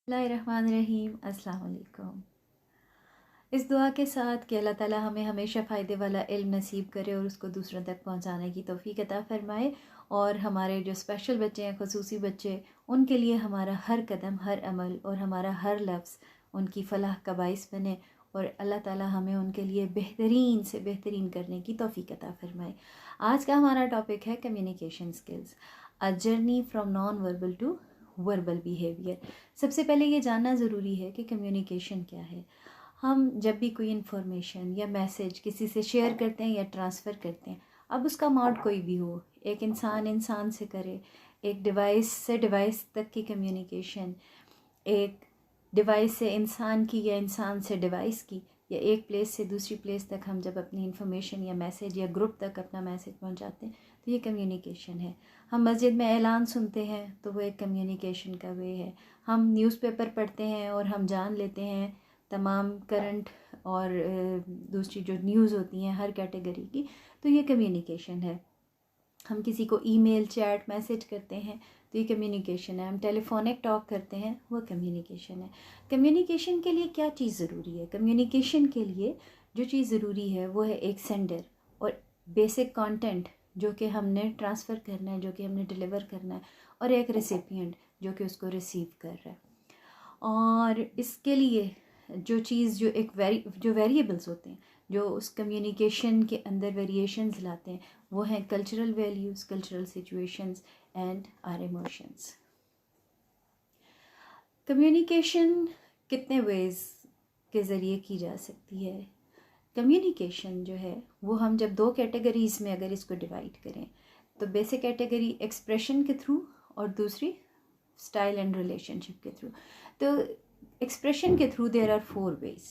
बिस्मिल्लाहिर्रहमानिर्रहीम। अस्सलाम वालेकुम। इस दुआ के साथ कि अल्लाह ताला हमें हमेशा फ़ायदे वाला इल्म नसीब करे और उसको दूसरों तक पहुंचाने की तौफ़ीक अता फ़रमाए, और हमारे जो स्पेशल बच्चे हैं, ख़ुसूसी बच्चे, उनके लिए हमारा हर कदम, हर अमल और हमारा हर लफ्ज़ उनकी फ़लाह का बाइस बने, और अल्लाह ताला हमें उनके लिए बेहतरीन से बेहतरीन करने की तौफ़ीक अता फ़रमाए। आज का हमारा टॉपिक है communication skills, a journey from non verbal to verbal behaviour. सबसे पहले ये जानना ज़रूरी है कि कम्युनिकेशन क्या है। हम जब भी कोई इन्फॉर्मेशन या मैसेज किसी से शेयर करते हैं या ट्रांसफ़र करते हैं, अब उसका मोड कोई भी हो, एक इंसान इंसान से करे, एक डिवाइस से डिवाइस तक की कम्युनिकेशन, एक डिवाइस से इंसान की या इंसान से डिवाइस की, या एक प्लेस से दूसरी प्लेस तक हम जब अपनी इन्फॉर्मेशन या मैसेज या ग्रुप तक अपना मैसेज पहुंचाते हैं, तो ये कम्युनिकेशन है। हम मस्जिद में ऐलान सुनते हैं तो वो एक कम्युनिकेशन का वे है। हम न्यूज़पेपर पढ़ते हैं और हम जान लेते हैं तमाम करंट और दूसरी जो न्यूज़ होती हैं हर कैटेगरी की, तो ये कम्युनिकेशन है। हम किसी को ईमेल, चैट, मैसेज करते हैं तो ये कम्युनिकेशन है। हम टेलीफोनिक टॉक करते हैं, वो कम्युनिकेशन है। कम्युनिकेशन के लिए क्या चीज़ ज़रूरी है? कम्युनिकेशन के लिए जो चीज़ ज़रूरी है वो है एक सेंडर और बेसिक कंटेंट जो कि हमने ट्रांसफ़र करना है, जो कि हमने डिलीवर करना है, और एक रेसिपिएंट जो कि उसको रिसीव कर रहा है। और इसके लिए जो चीज़ जो वेरिएबल्स होते हैं, जो उस कम्युनिकेशन के अंदर वेरिएशंस लाते हैं, वो हैं cultural values, cultural situations and our emotions. Communication कितने वेज के ज़रिए की जा सकती है? कम्युनिकेशन जो है वो हम जब दो कैटेगरीज़ में अगर इसको डिवाइड करें, तो बेसिक कैटेगरी एक्सप्रेशन के थ्रू और दूसरी स्टाइल एंड रिलेशनशिप के थ्रू। तो एक्सप्रेशन के through there are 4 ways: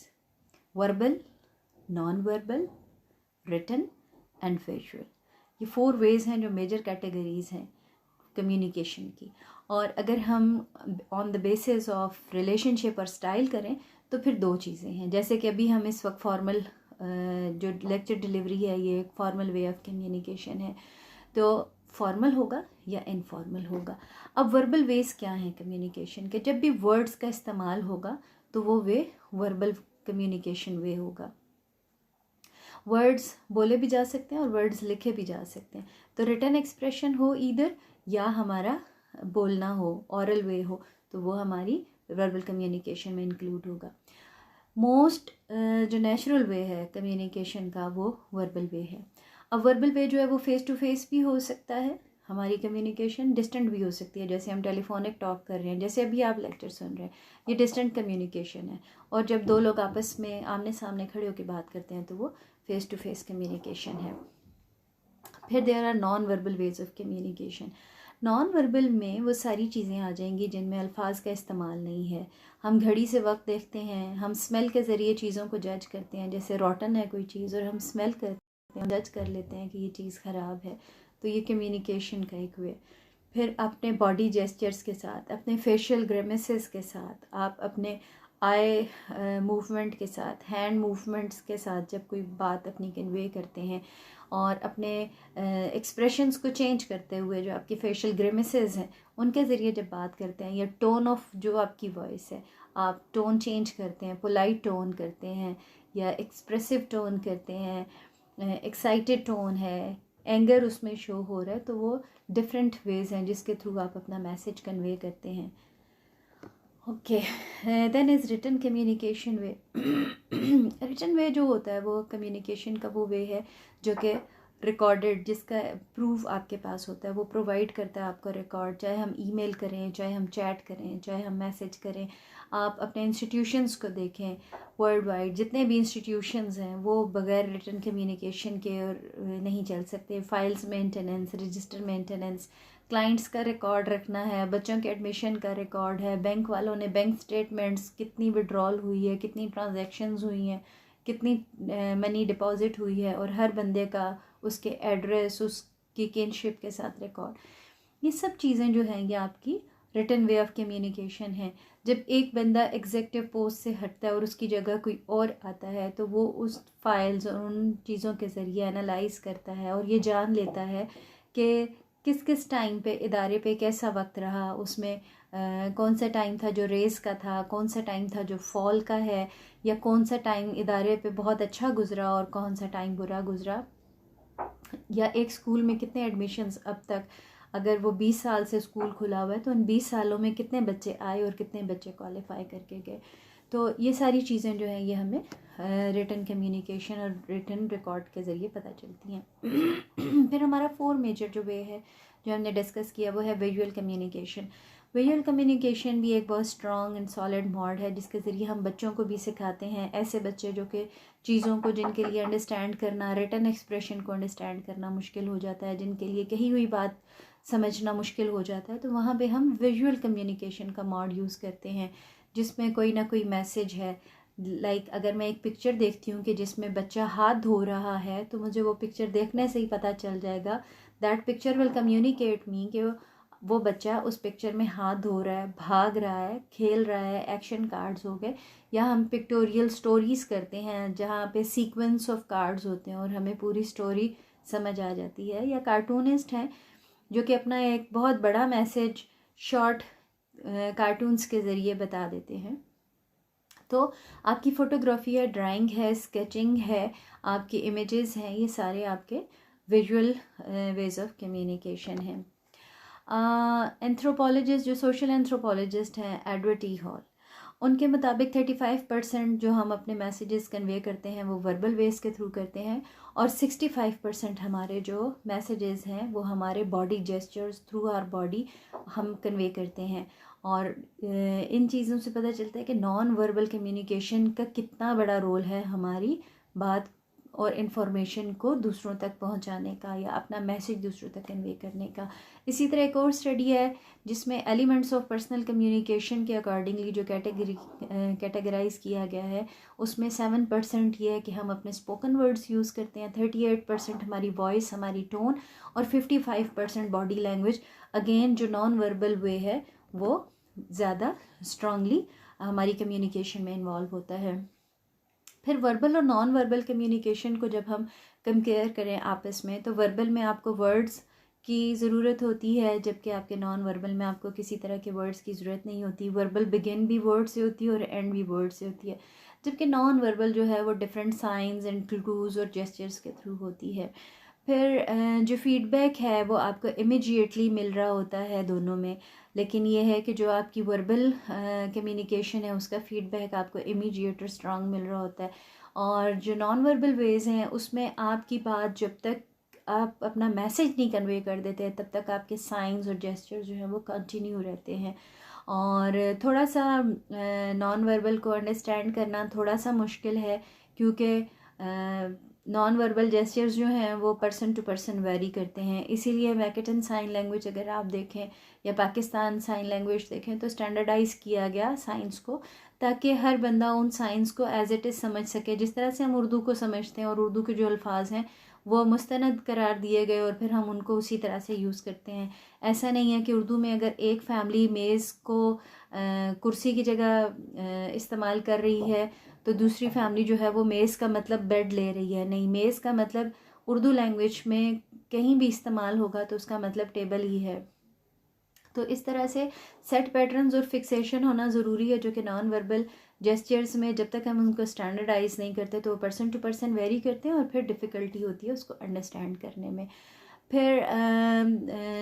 verbal, non verbal, written and visual. ये 4 वेज हैं जो मेजर कैटेगरीज़ हैं कम्युनिकेशन की। और अगर हम on the basis of relationship और स्टाइल करें तो फिर 2 चीज़ें हैं। जैसे कि अभी हम इस वक्त फॉर्मल जो लेक्चर डिलीवरी है, ये एक फॉर्मल वे ऑफ कम्युनिकेशन है, तो फॉर्मल होगा या इनफॉर्मल होगा। अब वर्बल वेज क्या हैं कम्युनिकेशन के? जब भी वर्ड्स का इस्तेमाल होगा तो वो वे वर्बल कम्युनिकेशन वे होगा। वर्ड्स बोले भी जा सकते हैं और वर्ड्स लिखे भी जा सकते हैं। तो रिटन एक्सप्रेशन हो इधर, या हमारा बोलना हो, ऑरल वे हो, तो वो हमारी वर्बल कम्युनिकेशन में इंक्लूड होगा। मोस्ट जो नेचुरल वे है कम्युनिकेशन का वो वर्बल वे है। अब वर्बल वे जो है वो फेस टू फेस भी हो सकता है, हमारी कम्युनिकेशन डिस्टेंट भी हो सकती है, जैसे हम टेलीफोनिक टॉक कर रहे हैं, जैसे अभी आप लेक्चर सुन रहे हैं, ये डिस्टेंट कम्युनिकेशन है। और जब दो लोग आपस में आमने सामने खड़े होकर बात करते हैं तो वो फेस टू फेस कम्युनिकेशन है। फिर there are non verbal ways of communication. Non verbal में वो सारी चीज़ें आ जाएंगी जिनमें अल्फाज का इस्तेमाल नहीं है। हम घड़ी से वक्त देखते हैं, हम स्मेल के ज़रिए चीज़ों को जज करते हैं, जैसे रॉटन है कोई चीज़ और हम स्मेल करते हैं, जज कर लेते हैं कि ये चीज़ ख़राब है, तो ये कम्युनिकेशन का एक वे। फिर अपने बॉडी जेस्चर्स के साथ, अपने फेशियल ग्रेमेसेस के साथ, आप अपने आई मूवमेंट के साथ, हैंड मूवमेंट्स के साथ जब कोई बात अपनी कन्वे करते हैं, और अपने एक्सप्रेशंस को चेंज करते हुए जो आपकी फेशियल ग्रेमेसेस हैं उनके ज़रिए जब बात करते हैं, या टोन ऑफ जो आपकी वॉइस है, आप टोन चेंज करते हैं, पोलाइट टोन करते हैं या एक्सप्रेसिव टोन करते हैं, एक्साइटेड टोन है, एंगर उसमें शो हो रहा है, तो वो डिफरेंट वेज हैं जिसके थ्रू आप अपना मैसेज कन्वे करते हैं। Okay, then is written communication way. Written way जो होता है वो कम्युनिकेशन का वो वे है जो कि रिकॉर्डेड, जिसका प्रूफ आपके पास होता है, वो प्रोवाइड करता है आपका रिकॉर्ड। चाहे हम ईमेल करें, चाहे हम चैट करें, चाहे हम मैसेज करें। आप अपने इंस्टीट्यूशंस को देखें, वर्ल्ड वाइड जितने भी इंस्टीट्यूशंस हैं वो बगैर रिटन कम्युनिकेशन के नहीं चल सकते। Files maintenance, register maintenance, clients का रिकॉर्ड रखना है, बच्चों के एडमिशन का रिकॉर्ड है, बैंक वालों ने बैंक स्टेटमेंट्स, कितनी विड्रॉल हुई है, कितनी ट्रांजैक्शंस हुई हैं, कितनी मनी डिपॉजिट हुई है, और हर बंदे का उसके एड्रेस, उसकी किनशिप के साथ रिकॉर्ड। ये सब चीज़ें जो हैं ये आपकी रिटन वे ऑफ कम्युनिकेशन है। जब एक बंदा एग्जेक्टिव पोस्ट से हटता है और उसकी जगह कोई और आता है, तो वो उस फाइल्स और उन चीज़ों के ज़रिए एनालाइज करता है और ये जान लेता है कि किस किस टाइम पे इदारे पे कैसा वक्त रहा, उसमें कौन सा टाइम था जो रेस का था, कौन सा टाइम था जो फॉल का है, या कौन सा टाइम इदारे पे बहुत अच्छा गुजरा और कौन सा टाइम बुरा गुजरा, या एक स्कूल में कितने एडमिशन्स अब तक, अगर वो 20 साल से स्कूल खुला हुआ है तो उन 20 सालों में कितने बच्चे आए और कितने बच्चे क्वालिफाई करके गए। तो ये सारी चीज़ें जो हैं ये हमें रिटन कम्युनिकेशन और रिटन रिकॉर्ड के ज़रिए पता चलती हैं। फिर हमारा 4 मेजर जो वे है जो हमने डिस्कस किया वो है विजुअल कम्युनिकेशन। विजुअल कम्युनिकेशन भी एक बहुत स्ट्रॉन्ग एंड सॉलिड मॉड है जिसके ज़रिए हम बच्चों को भी सिखाते हैं, ऐसे बच्चे जो कि चीज़ों को जिनके लिए अंडरस्टैंड करना, रिटन एक्सप्रेशन को अंडरस्टैंड करना मुश्किल हो जाता है, जिनके लिए कही हुई बात समझना मुश्किल हो जाता है, तो वहाँ पे हम विजुअल कम्युनिकेशन का मॉड यूज़ करते हैं जिसमें कोई ना कोई मैसेज है। लाइक अगर मैं एक पिक्चर देखती हूँ कि जिसमें बच्चा हाथ धो रहा है तो मुझे वो पिक्चर देखने से ही पता चल जाएगा, दैट पिक्चर विल कम्युनिकेट मी कि वो बच्चा उस पिक्चर में हाथ धो रहा है, भाग रहा है, खेल रहा है, एक्शन कार्ड्स हो गए, या हम पिक्टोरियल स्टोरीज़ करते हैं जहाँ पे सीक्वेंस ऑफ कार्ड्स होते हैं और हमें पूरी स्टोरी समझ आ जाती है, या कार्टूनिस्ट हैं जो कि अपना एक बहुत बड़ा मैसेज शॉर्ट कार्टून्स के ज़रिए बता देते हैं। तो आपकी फ़ोटोग्राफी है, ड्राइंग है, स्केचिंग है, आपकी इमेजेस हैं, ये सारे आपके विजुअल वेज ऑफ कम्युनिकेशन हैं। एंथ्रोपोलॉजिस्ट जो सोशल एंथ्रोपोलॉजिस्ट हैं एडवर्ड टी हॉल, उनके मुताबिक 35% जो हम अपने मैसेजेस कन्वे करते हैं वो वर्बल वेज के थ्रू करते हैं और 65% हमारे जो मैसेजेस हैं वो हमारे body gestures through our body हम कन्वे करते हैं। और इन चीज़ों से पता चलता है कि नॉन वर्बल कम्युनिकेशन का कितना बड़ा रोल है हमारी बात और इन्फॉर्मेशन को दूसरों तक पहुंचाने का या अपना मैसेज दूसरों तक कन्वे करने का। इसी तरह एक और स्टडी है जिसमें एलिमेंट्स ऑफ पर्सनल कम्युनिकेशन के अकॉर्डिंगली जो कैटेगराइज किया गया है उसमें 7% ये है कि हम अपने स्पोकन वर्ड्स यूज़ करते हैं, 38% हमारी वॉइस, हमारी टोन, और 55% बॉडी लैंग्वेज। अगेन जो नॉन वर्बल वे है वो ज़्यादा स्ट्रांगली हमारी कम्युनिकेशन में इन्वॉल्व होता है। फिर वर्बल और नॉन वर्बल कम्युनिकेशन को जब हम कंपेयर करें आपस में तो वर्बल में आपको वर्ड्स की ज़रूरत होती है जबकि आपके नॉन वर्बल में आपको किसी तरह के वर्ड्स की ज़रूरत नहीं होती। वर्बल बिगिन भी वर्ड से होती है और एंड भी वर्ड से होती है, जबकि नॉन वर्बल जो है वो डिफरेंट साइंस एंड क्लूज और जेस्चर्स के थ्रू होती है। फिर जो फीडबैक है वो आपको इमीडिएटली मिल रहा होता है दोनों में, लेकिन ये है कि जो आपकी वर्बल कम्युनिकेशन है उसका फीडबैक आपको इमीडिएट और स्ट्रांग मिल रहा होता है। और जो नॉन वर्बल वेज हैं उसमें आपकी बात जब तक आप अपना मैसेज नहीं कन्वे कर देते तब तक आपके साइंस और जेस्चर जो हैं वो कंटिन्यू रहते हैं। और थोड़ा सा नॉन वर्बल को अंडरस्टैंड करना थोड़ा सा मुश्किल है क्योंकि नॉन वर्बल जेस्चर्स जो हैं वो पर्सन टू पर्सन वेरी करते हैं। इसीलिए मैकेटन साइन लैंग्वेज अगर आप देखें या पाकिस्तान साइन लैंग्वेज देखें तो स्टैंडर्डाइज किया गया साइंस को ताकि हर बंदा उन साइंस को एज इट इज़ समझ सके। जिस तरह से हम उर्दू को समझते हैं और उर्दू के जो अल्फाज हैं वो मुस्तनद करार दिए गए और फिर हम उनको उसी तरह से यूज़ करते हैं। ऐसा नहीं है कि उर्दू में अगर एक फैमिली मेज़ को कुर्सी की जगह इस्तेमाल कर रही है तो दूसरी फैमिली जो है वो मेज़ का मतलब बेड ले रही है। नहीं, मेज़ का मतलब उर्दू लैंग्वेज में कहीं भी इस्तेमाल होगा तो उसका मतलब टेबल ही है। तो इस तरह से सेट पैटर्न्स और फिक्सेशन होना ज़रूरी है जो कि नॉन वर्बल जेस्चर्स में जब तक हम उनको स्टैंडर्डाइज नहीं करते तो पर्सन टू पर्सन वेरी करते हैं और फिर डिफ़िकल्टी होती है उसको अंडरस्टैंड करने में। फिर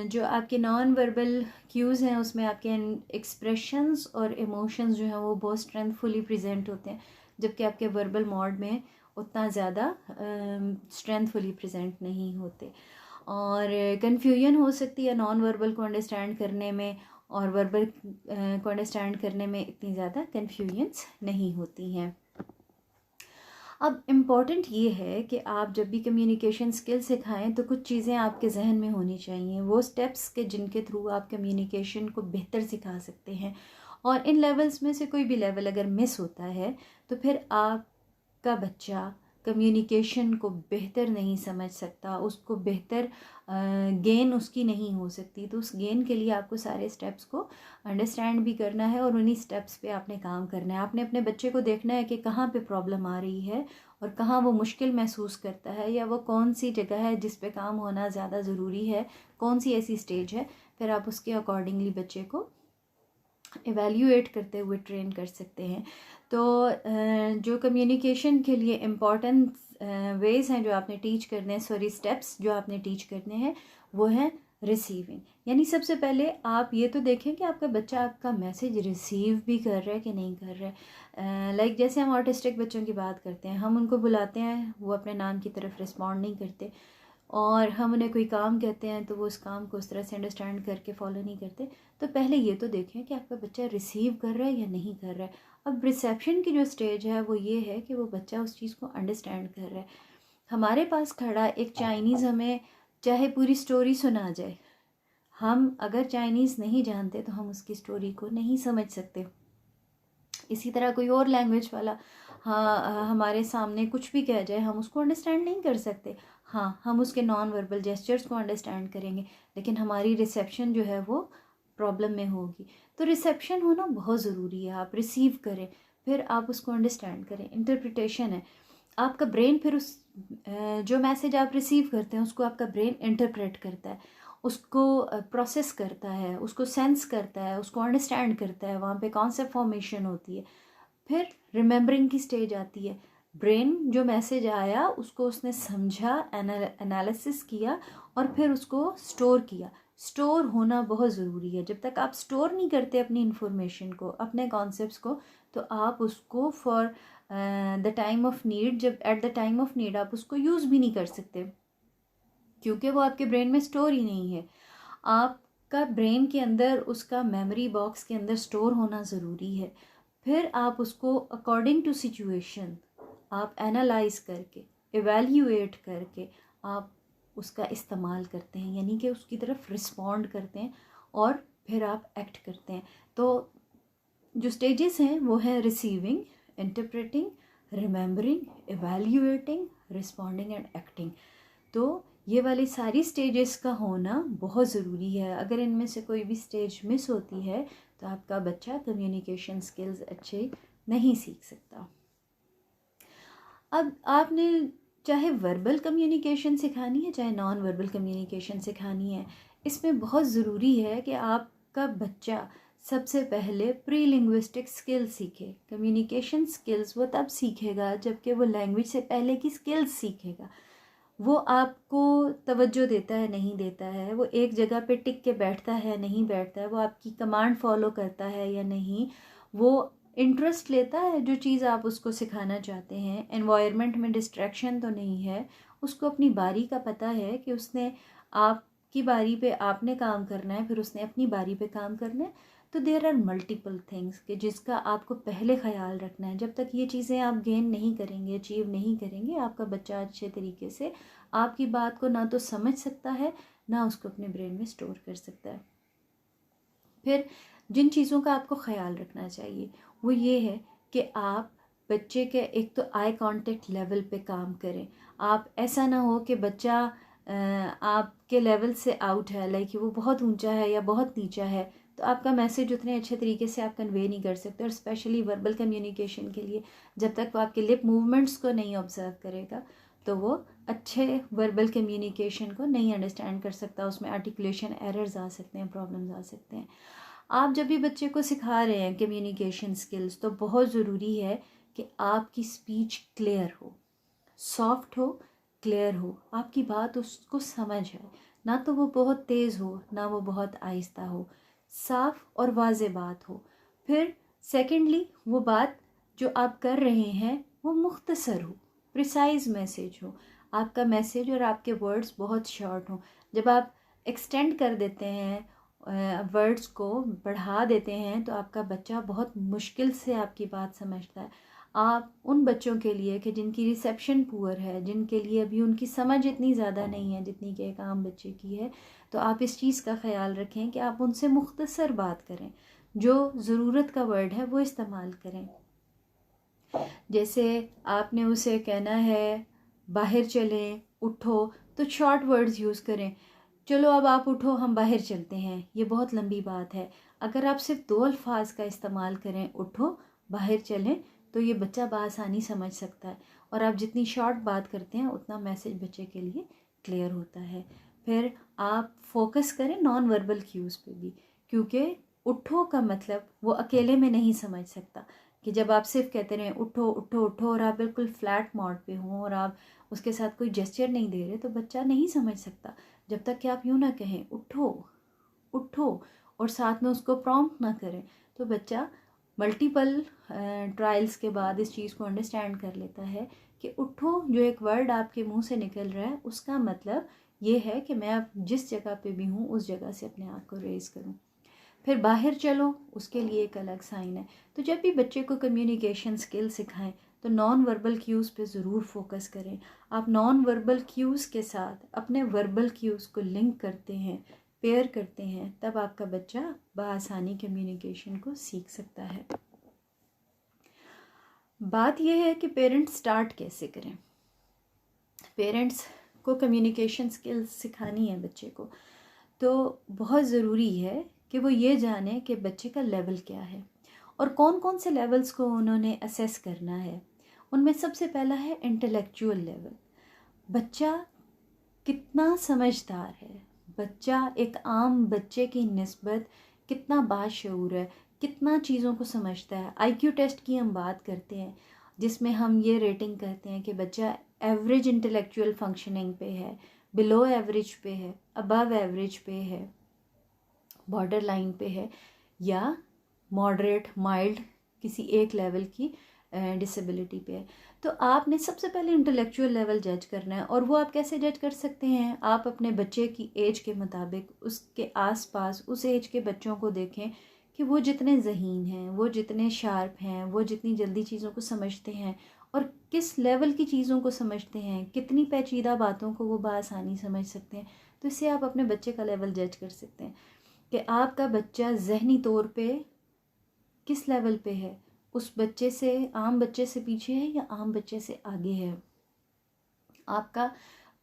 जो आपके नॉन वर्बल क्यूज़ हैं उसमें आपके एक्सप्रेशंस और इमोशंस जो हैं वो बहुत स्ट्रेंथफुली प्रेजेंट होते हैं, जबकि आपके वर्बल मोड में उतना ज़्यादा स्ट्रेंथफुली प्रेजेंट नहीं होते। और कन्फ्यूजन हो सकती है नॉन वर्बल को अंडरस्टैंड करने में और वर्बल को अंडरस्टैंड करने में इतनी ज़्यादा कन्फ्यूजन्स नहीं होती हैं। अब इम्पॉर्टेंट ये है कि आप जब भी कम्युनिकेशन स्किल सिखाएं तो कुछ चीज़ें आपके जहन में होनी चाहिए, वो स्टेप्स के जिनके थ्रू आप कम्युनिकेशन को बेहतर सिखा सकते हैं। और इन लेवल्स में से कोई भी लेवल अगर मिस होता है तो फिर आपका बच्चा कम्युनिकेशन को बेहतर नहीं समझ सकता, उसको बेहतर गेन उसकी नहीं हो सकती। तो उस गेन के लिए आपको सारे स्टेप्स को अंडरस्टैंड भी करना है और उन्हीं स्टेप्स पे आपने काम करना है। आपने अपने बच्चे को देखना है कि कहाँ पे प्रॉब्लम आ रही है और कहाँ वो मुश्किल महसूस करता है या वो कौन सी जगह है जिस पे काम होना ज़्यादा ज़रूरी है, कौन सी ऐसी स्टेज है। फिर आप उसके अकॉर्डिंगली बच्चे को एवेल्यूएट करते हुए ट्रेन कर सकते हैं। तो जो कम्युनिकेशन के लिए इम्पॉर्टेंट वेज हैं जो आपने टीच करने हैं, सॉरी स्टेप्स जो आपने टीच करने हैं, वो हैं रिसीविंग। यानी सबसे पहले आप ये तो देखें कि आपका बच्चा आपका मैसेज रिसीव भी कर रहा है कि नहीं कर रहा है। लाइक जैसे हम ऑटिस्टिक बच्चों की बात करते हैं, हम उनको बुलाते हैं, वो अपने नाम की तरफ रिस्पॉन्ड नहीं करते, और हम उन्हें कोई काम कहते हैं तो वो उस काम को उस तरह से अंडरस्टैंड करके फॉलो नहीं करते। तो पहले ये तो देखें कि आपका बच्चा रिसीव कर रहा है या नहीं कर रहा है। अब रिसेप्शन की जो स्टेज है वो ये है कि वो बच्चा उस चीज़ को अंडरस्टैंड कर रहा है। हमारे पास खड़ा एक चाइनीज़ हमें चाहे पूरी स्टोरी सुना जाए, हम अगर चाइनीज़ नहीं जानते तो हम उसकी स्टोरी को नहीं समझ सकते। इसी तरह कोई और लैंग्वेज वाला हाँ हमारे सामने कुछ भी कह जाए, हम उसको अंडरस्टैंड नहीं कर सकते। हाँ, हम उसके नॉन वर्बल जेस्चर्स को अंडरस्टैंड करेंगे, लेकिन हमारी रिसेप्शन जो है वो प्रॉब्लम में होगी। तो रिसेप्शन होना बहुत ज़रूरी है। आप रिसीव करें, फिर आप उसको अंडरस्टैंड करें। इंटरप्रिटेशन है, आपका ब्रेन फिर उस जो मैसेज आप रिसीव करते हैं उसको आपका ब्रेन इंटरप्रेट करता है, उसको प्रोसेस करता है, उसको सेंस करता है, उसको अंडरस्टैंड करता है। वहाँ पे कॉन्सेप्ट फॉर्मेशन होती है। फिर रिमेंबरिंग की स्टेज आती है। ब्रेन जो मैसेज आया उसको उसने समझा, एनालिसिस किया और फिर उसको स्टोर किया। स्टोर होना बहुत ज़रूरी है। जब तक आप स्टोर नहीं करते अपनी इंफॉर्मेशन को, अपने कॉन्सेप्ट्स को, तो आप उसको for the time of need, जब at the time of need आप उसको यूज़ भी नहीं कर सकते, क्योंकि वो आपके ब्रेन में स्टोर ही नहीं है। आपका ब्रेन के अंदर उसका मेमोरी बॉक्स के अंदर स्टोर होना ज़रूरी है। फिर आप उसको अकॉर्डिंग टू सिचुएशन आप एनालाइज करके, एवेल्यूएट करके आप उसका इस्तेमाल करते हैं, यानी कि उसकी तरफ रिस्पॉन्ड करते हैं और फिर आप एक्ट करते हैं। तो जो स्टेजेस हैं वो है receiving, interpreting, remembering, evaluating, responding and acting. तो ये वाली सारी स्टेजेस का होना बहुत ज़रूरी है। अगर इनमें से कोई भी स्टेज मिस होती है तो आपका बच्चा कम्युनिकेशन स्किल्स अच्छे नहीं सीख सकता। अब आपने चाहे वर्बल कम्युनिकेशन सिखानी है चाहे नॉन वर्बल कम्युनिकेशन सिखानी है, इसमें बहुत ज़रूरी है कि आपका बच्चा सबसे पहले प्री लिंग्विस्टिक स्किल्स सीखे। कम्युनिकेशन स्किल्स वो तब सीखेगा जबकि वो लैंग्वेज से पहले की स्किल्स सीखेगा। वो आपको तवज्जो देता है नहीं देता है, वो एक जगह पे टिक के बैठता है नहीं बैठता है, वो आपकी कमांड फॉलो करता है या नहीं, वो इंटरेस्ट लेता है जो चीज़ आप उसको सिखाना चाहते हैं, एनवायरनमेंट में डिस्ट्रैक्शन तो नहीं है, उसको अपनी बारी का पता है कि उसने आपकी बारी पे आपने काम करना है, फिर उसने अपनी बारी पे काम करना है। तो देयर आर मल्टीपल थिंग्स कि जिसका आपको पहले ख्याल रखना है। जब तक ये चीज़ें आप गेन नहीं करेंगे, अचीव नहीं करेंगे, आपका बच्चा अच्छे तरीके से आपकी बात को ना तो समझ सकता है ना उसको अपने ब्रेन में स्टोर कर सकता है। फिर जिन चीज़ों का आपको ख्याल रखना चाहिए वो ये है कि आप बच्चे के एक तो आई कांटेक्ट लेवल पे काम करें। आप ऐसा ना हो कि बच्चा आपके लेवल से आउट है, लाइक वो बहुत ऊंचा है या बहुत नीचा है, तो आपका मैसेज उतने अच्छे तरीके से आप कन्वे नहीं कर सकते। और स्पेशली वर्बल कम्युनिकेशन के लिए जब तक वो आपके लिप मूवमेंट्स को नहीं ऑब्जर्व करेगा तो वो अच्छे वर्बल कम्युनिकेशन को नहीं अंडरस्टैंड कर सकता। उसमें आर्टिकुलेशन एरर्स आ सकते हैं, प्रॉब्लम्स आ सकते हैं। आप जब भी बच्चे को सिखा रहे हैं कम्युनिकेशन स्किल्स तो बहुत ज़रूरी है कि आपकी स्पीच क्लियर हो, सॉफ्ट हो, क्लियर हो, आपकी बात उसको समझ आए। ना तो वो बहुत तेज़ हो ना वो बहुत आहिस्ता हो, साफ और वाज़े बात हो। फिर सेकेंडली वो बात जो आप कर रहे हैं वो मुख्तसर हो, प्रिसाइज मैसेज हो। आपका मैसेज और आपके वर्ड्स बहुत शॉर्ट हो। जब आप एक्सटेंड कर देते हैं, वर्ड्स को बढ़ा देते हैं, तो आपका बच्चा बहुत मुश्किल से आपकी बात समझता है। आप उन बच्चों के लिए कि जिनकी रिसेप्शन पुअर है, जिनके लिए अभी उनकी समझ इतनी ज़्यादा नहीं है जितनी कि एक आम बच्चे की है, तो आप इस चीज़ का ख्याल रखें कि आप उनसे मुख्तसर बात करें, जो ज़रूरत का वर्ड है वो इस्तेमाल करें। जैसे आपने उसे कहना है बाहर चलें, उठो, तो शॉर्ट वर्ड्स यूज़ करें। चलो अब आप उठो, हम बाहर चलते हैं, ये बहुत लंबी बात है। अगर आप सिर्फ 2 अल्फाज का इस्तेमाल करें, उठो, बाहर चलें, तो ये बच्चा बआसानी समझ सकता है। और आप जितनी शॉर्ट बात करते हैं उतना मैसेज बच्चे के लिए क्लियर होता है। फिर आप फोकस करें नॉन वर्बल क्यूज़ पे भी, क्योंकि उठो का मतलब वो अकेले में नहीं समझ सकता, कि जब आप सिर्फ कहते रहें उठो उठो उठो और आप बिल्कुल फ्लैट मोड पे हों और आप उसके साथ कोई जेस्चर नहीं दे रहे, तो बच्चा नहीं समझ सकता। जब तक कि आप यूँ ना कहें उठो उठो और साथ में उसको प्रॉम्प्ट ना करें, तो बच्चा मल्टीपल ट्रायल्स के बाद इस चीज़ को अंडरस्टैंड कर लेता है कि उठो जो एक वर्ड आपके मुंह से निकल रहा है उसका मतलब ये है कि मैं अब जिस जगह पे भी हूँ उस जगह से अपने आप को रेज़ करूँ। फिर बाहर चलो, उसके लिए एक अलग साइन है। तो जब भी बच्चे को कम्युनिकेशन स्किल सिखाएं तो नॉन वर्बल क्यूज़ पे ज़रूर फोकस करें। आप नॉन वर्बल क्यूज़ के साथ अपने वर्बल क्यूज़ को लिंक करते हैं, पेयर करते हैं, तब आपका बच्चा बआसानी कम्युनिकेशन को सीख सकता है। बात यह है कि पेरेंट्स स्टार्ट कैसे करें। पेरेंट्स को कम्युनिकेशन स्किल्स सिखानी है बच्चे को, तो बहुत ज़रूरी है कि वो ये जाने कि बच्चे का लेवल क्या है और कौन कौन से लेवल्स को उन्होंने असेस करना है। उनमें सबसे पहला है इंटेलेक्चुअल लेवल। बच्चा कितना समझदार है, बच्चा एक आम बच्चे की निस्बत कितना बाशऊर है, कितना चीज़ों को समझता है। आईक्यू टेस्ट की हम बात करते हैं जिसमें हम ये रेटिंग करते हैं कि बच्चा एवरेज इंटेलेक्चुअल फंक्शनिंग पे है, बिलो एवरेज पे है, अबव एवरेज पे है, बॉर्डर लाइन पे है, या मॉडरेट माइल्ड किसी एक लेवल की डिसेबिलिटी पे है। तो आपने सबसे पहले इंटेलेक्चुअल लेवल जज करना है। और वो आप कैसे जज कर सकते हैं? आप अपने बच्चे की एज के मुताबिक उसके आसपास उस एज के बच्चों को देखें कि वो जितने ज़हीन हैं, वो जितने शार्प हैं, वो जितनी जल्दी चीज़ों को समझते हैं और किस लेवल की चीज़ों को समझते हैं, कितनी पेचीदा बातों को वो बआसानी समझ सकते हैं। तो इससे आप अपने बच्चे का लेवल जज कर सकते हैं कि आपका बच्चा ज़हनी तौर पे किस लेवल पे है, उस बच्चे से, आम बच्चे से पीछे है या आम बच्चे से आगे है। आपका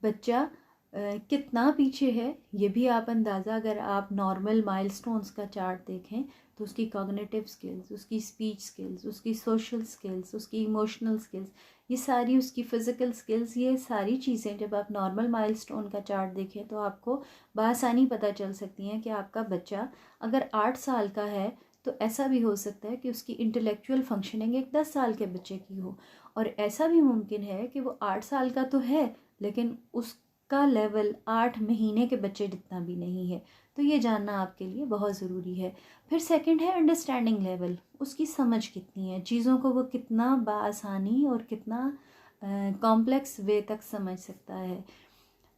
बच्चा कितना पीछे है ये भी आप अंदाज़ा, अगर आप नॉर्मल माइलस्टोन्स का चार्ट देखें तो उसकी कॉग्निटिव स्किल्स, उसकी स्पीच स्किल्स, उसकी सोशल स्किल्स, उसकी इमोशनल स्किल्स, ये सारी, उसकी फ़िज़िकल स्किल्स, ये सारी चीज़ें जब आप नॉर्मल माइलस्टोन का चार्ट देखें तो आपको बआसानी पता चल सकती हैं कि आपका बच्चा अगर 8 साल का है तो ऐसा भी हो सकता है कि उसकी इंटेलेक्चुअल फंक्शनिंग एक 10 साल के बच्चे की हो, और ऐसा भी मुमकिन है कि वो 8 साल का तो है लेकिन उसका लेवल 8 महीने के बच्चे जितना भी नहीं है। तो ये जानना आपके लिए बहुत ज़रूरी है। फिर सेकंड है अंडरस्टैंडिंग लेवल। उसकी समझ कितनी है, चीज़ों को वो कितना बआसानी और कितना कॉम्प्लेक्स वे तक समझ सकता है।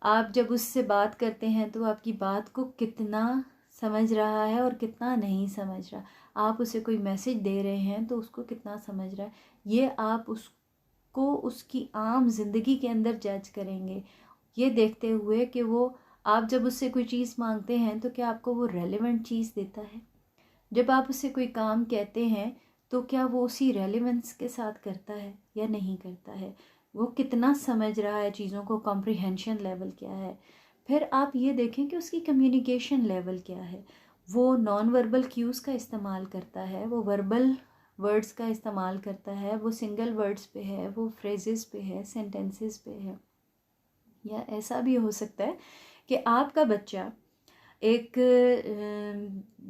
आप जब उससे बात करते हैं तो आपकी बात को कितना समझ रहा है और कितना नहीं समझ रहा। आप उसे कोई मैसेज दे रहे हैं तो उसको कितना समझ रहा है, ये आप उसको उसकी आम जिंदगी के अंदर जज करेंगे, ये देखते हुए कि वो, आप जब उससे कोई चीज़ मांगते हैं तो क्या आपको वो रेलेवेंट चीज़ देता है। जब आप उससे कोई काम कहते हैं तो क्या वो उसी रेलेवेंस के साथ करता है या नहीं करता है, वो कितना समझ रहा है चीज़ों को, कॉम्प्रिहेंशन लेवल क्या है। फिर आप ये देखें कि उसकी कम्युनिकेशन लेवल क्या है। वो नॉन वर्बल क्यूज़ का इस्तेमाल करता है, वो वर्बल वर्ड्स का इस्तेमाल करता है, वो सिंगल वर्ड्स पे है, वो फ्रेजेस पे है, सेंटेंसेस पे है। या ऐसा भी हो सकता है कि आपका बच्चा एक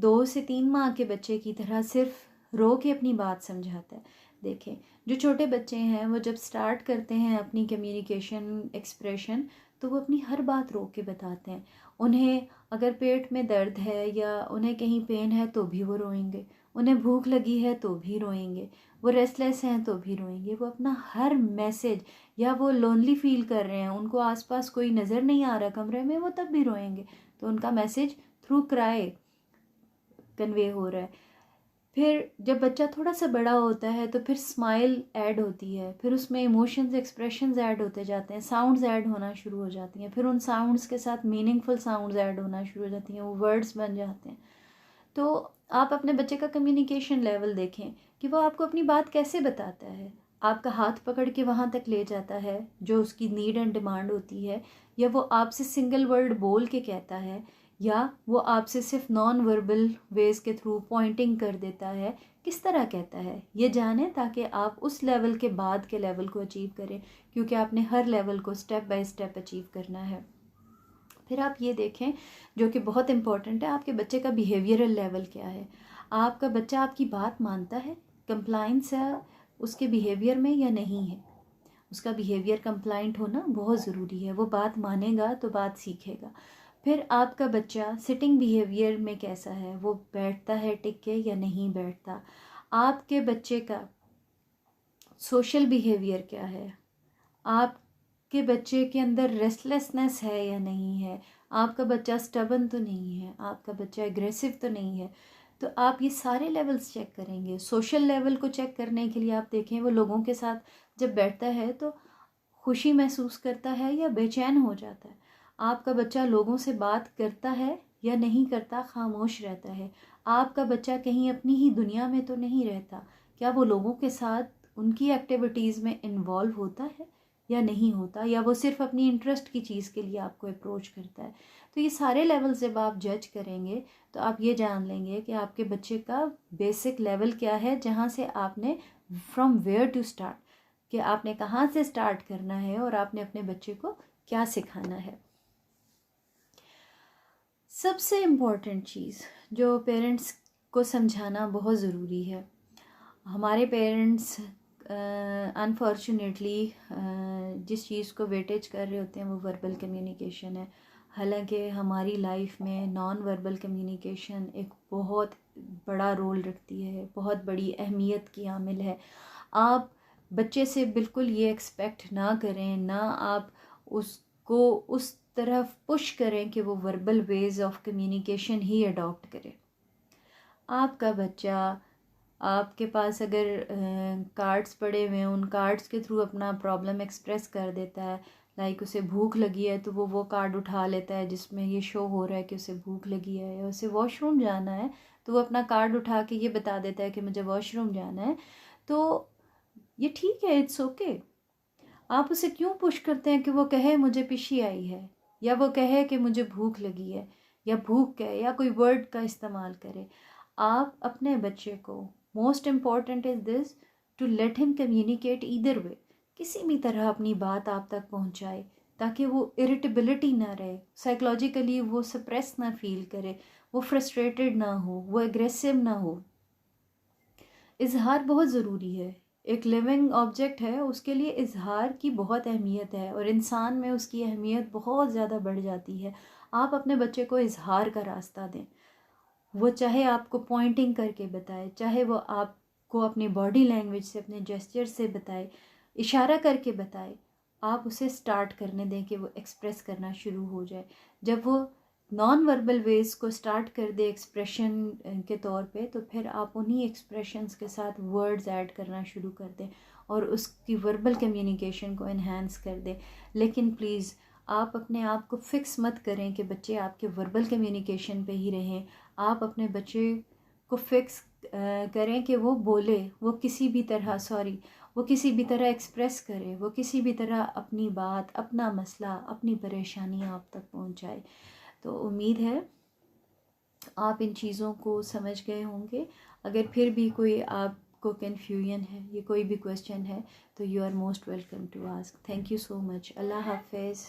2 से 3 माह के बच्चे की तरह सिर्फ रो के अपनी बात समझाता है। देखें, जो छोटे बच्चे हैं वो जब स्टार्ट करते हैं अपनी कम्युनिकेशन एक्सप्रेशन तो वो अपनी हर बात रो के बताते हैं। उन्हें अगर पेट में दर्द है या उन्हें कहीं पेन है तो भी वो रोएंगे, उन्हें भूख लगी है तो भी रोएंगे, वो रेस्टलेस हैं तो भी रोएंगे। वो अपना हर मैसेज, या वो लोनली फील कर रहे हैं, उनको आसपास कोई नज़र नहीं आ रहा कमरे में, वो तब भी रोएंगे, तो उनका मैसेज थ्रू क्राई कन्वे हो रहा है। फिर जब बच्चा थोड़ा सा बड़ा होता है तो फिर स्माइल ऐड होती है, फिर उसमें इमोशंस, एक्सप्रेशंस ऐड होते जाते हैं, साउंड्स ऐड होना शुरू हो जाती हैं, फिर उन साउंड्स के साथ मीनिंगफुल साउंड्स ऐड होना शुरू हो जाती हैं, वो वर्ड्स बन जाते हैं। तो आप अपने बच्चे का कम्युनिकेशन लेवल देखें कि वो आपको अपनी बात कैसे बताता है। आपका हाथ पकड़ के वहाँ तक ले जाता है जो उसकी नीड एंड डिमांड होती है, या वो आपसे सिंगल वर्ड बोल के कहता है, या वो आपसे सिर्फ नॉन वर्बल वेज के थ्रू पॉइंटिंग कर देता है, किस तरह कहता है ये जानें ताकि आप उस लेवल के बाद के लेवल को अचीव करें, क्योंकि आपने हर लेवल को स्टेप बाय स्टेप अचीव करना है। फिर आप ये देखें, जो कि बहुत इम्पॉर्टेंट है, आपके बच्चे का बिहेवियरल लेवल क्या है। आपका बच्चा आपकी बात मानता है, कंप्लाइंस है उसके बिहेवियर में या नहीं है। उसका बिहेवियर कंप्लाइंट होना बहुत ज़रूरी है। वो बात मानेगा तो बात सीखेगा। फिर आपका बच्चा सिटिंग बिहेवियर में कैसा है, वो बैठता है टिक के या नहीं बैठता। आपके बच्चे का सोशल बिहेवियर क्या है, आपके बच्चे के अंदर रेस्टलेसनेस है या नहीं है, आपका बच्चा स्टबन तो नहीं है, आपका बच्चा एग्रेसिव तो नहीं है। तो आप ये सारे लेवल्स चेक करेंगे। सोशल लेवल को चेक करने के लिए आप देखें वो लोगों के साथ जब बैठता है तो खुशी महसूस करता है या बेचैन हो जाता है। आपका बच्चा लोगों से बात करता है या नहीं करता, खामोश रहता है। आपका बच्चा कहीं अपनी ही दुनिया में तो नहीं रहता, क्या वो लोगों के साथ उनकी एक्टिविटीज़ में इन्वॉल्व होता है या नहीं होता, या वो सिर्फ अपनी इंटरेस्ट की चीज़ के लिए आपको अप्रोच करता है। तो ये सारे लेवल्स जब आप जज करेंगे तो आप ये जान लेंगे कि आपके बच्चे का बेसिक लेवल क्या है, जहाँ से आपने फ्रॉम वेयर टू स्टार्ट, कि आपने कहाँ से स्टार्ट करना है और आपने अपने बच्चे को क्या सिखाना है। सबसे इम्पॉर्टेंट चीज़ जो पेरेंट्स को समझाना बहुत ज़रूरी है, हमारे पेरेंट्स अनफॉर्चुनेटली जिस चीज़ को वेटेज कर रहे होते हैं वो वर्बल कम्युनिकेशन है। हालांकि हमारी लाइफ में नॉन वर्बल कम्युनिकेशन एक बहुत बड़ा रोल रखती है, बहुत बड़ी अहमियत की आमिल है। आप बच्चे से बिल्कुल ये एक्सपेक्ट ना करें, ना आप उसको उस तरफ पुश करें कि वो verbal ways of communication he adopt करे। आपका बच्चा आपके पास अगर कार्ड्स पड़े हुए हैं, उन कार्ड्स के थ्रू अपना प्रॉब्लम एक्सप्रेस कर देता है। लाइक उसे भूख लगी है तो वो कार्ड उठा लेता है जिसमें ये शो हो रहा है कि उसे भूख लगी है, या उसे वॉशरूम जाना है तो वो अपना कार्ड उठा के ये बता देता है कि मुझे वॉशरूम जाना है। तो ये ठीक है, इट्स ओके। आप उसे क्यों पुश करते हैं कि वो कहे मुझे पिशी आई है, या वो कहे कि मुझे भूख लगी है, या भूख कहे, या कोई वर्ड का इस्तेमाल करे। आप अपने बच्चे को, most important is this, to let him communicate either way, किसी भी तरह अपनी बात आप तक पहुंचाए ताकि वो इरिटेबिलिटी ना रहे, साइकोलॉजिकली वो सप्रेस ना फील करे, वो फ्रस्ट्रेटेड ना हो, वो एग्रेसिव ना हो। इजहार बहुत ज़रूरी है। एक लिविंग ऑब्जेक्ट है, उसके लिए इजहार की बहुत अहमियत है, और इंसान में उसकी अहमियत बहुत ज़्यादा बढ़ जाती है। आप अपने बच्चे को इजहार का रास्ता दें। वो चाहे आपको पॉइंटिंग करके बताए, चाहे वो आपको अपनी बॉडी लैंग्वेज से, अपने जेस्चर से बताए, इशारा करके बताए, आप उसे स्टार्ट करने दें कि वो एक्सप्रेस करना शुरू हो जाए। जब वो नॉन वर्बल वेज को स्टार्ट कर दे एक्सप्रेशन के तौर पे, तो फिर आप उन्हीं एक्सप्रेशंस के साथ वर्ड्स ऐड करना शुरू कर दें और उसकी वर्बल कम्युनिकेशन को इन्हांस कर दें। लेकिन प्लीज़ आप अपने आप को फिक्स मत करें कि बच्चे आपके वर्बल कम्युनिकेशन पे ही रहें। आप अपने बच्चे को फिक्स करें कि वो बोले, वो किसी भी तरह एक्सप्रेस करे, वो किसी भी तरह अपनी बात, अपना मसला, अपनी परेशानी आप तक पहुंचाए। तो उम्मीद है आप इन चीज़ों को समझ गए होंगे। अगर फिर भी कोई आपको कन्फ्यूजन है, ये कोई भी क्वेश्चन है, तो you are most welcome to ask. Thank you so much. अल्लाह हाफिज़।